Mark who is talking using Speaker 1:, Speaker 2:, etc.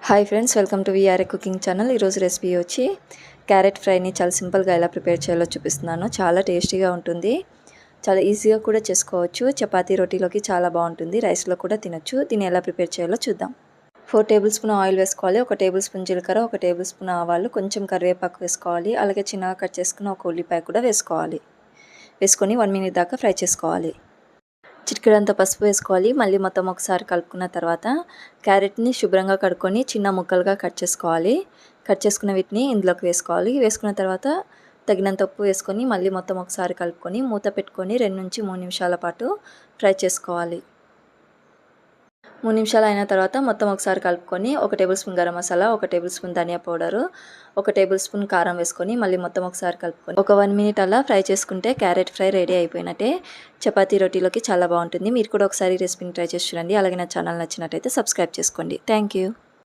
Speaker 1: Hi friends, welcome to VRA cooking channel. ఈరోజు recipe వచ్చి carrot ఫ్రైని చాలా సింపుల్గా ఎలా ప్రిపేర్ చేయాలో చూపిస్తున్నాను. చాలా టేస్టీగా ఉంటుంది, చాలా ఈజీగా కూడా చేసుకోవచ్చు. చపాతీ రోటీలోకి చాలా బాగుంటుంది, రైస్లో కూడా తినొచ్చు. దీన్ని ఎలా ప్రిపేర్ చేయాలో చూద్దాం. 4 టేబుల్ స్పూన్ ఆయిల్ వేసుకోవాలి. 1 టేబుల్ స్పూన్ జీలకర్ర, 1 టేబుల్ స్పూన్ ఆవాలు, కొంచెం కరివేపాకు వేసుకోవాలి. అలాగే చిన్నగా కట్ చేసుకున్న ఒక ఉల్లిపాయ కూడా వేసుకోవాలి. వేసుకొని 1 మినిట్ దాకా ఫ్రై చేసుకోవాలి. చిటికెడంత పసుపు వేసుకోవాలి. మళ్ళీ మొత్తం ఒకసారి కలుపుకున్న తర్వాత క్యారెట్ని శుభ్రంగా కడుక్కొని చిన్న ముక్కలుగా కట్ చేసుకోవాలి. కట్ చేసుకున్న వీటిని ఇందులోకి వేసుకోవాలి. వేసుకున్న తర్వాత తగినంత ఉప్పు వేసుకొని మళ్ళీ మొత్తం ఒకసారి కలుపుకొని మూత పెట్టుకొని 2 నుంచి 3 నిమిషాల పాటు ఫ్రై చేసుకోవాలి. 3 నిమిషాలు అయిన తర్వాత మొత్తం ఒకసారి కలుపుకొని 1 table spoon garam masala, 1 table spoon ధనియా పౌడరు, 1 టేబుల్ స్పూన్ కారం వేసుకొని మళ్ళీ మొత్తం ఒకసారి కలుపుకొని ఒక 1 మినిట్ అలా ఫ్రై చేసుకుంటే క్యారెట్ ఫ్రై రెడీ అయిపోయినట్టే. చపాతీ రోటీలోకి చాలా బాగుంటుంది. మీరు కూడా ఒకసారి రెసిపీని ట్రై చేసి చూడండి. అలాగే నా ఛానల్ నచ్చినట్టయితే సబ్స్క్రైబ్ చేసుకోండి. Thank you.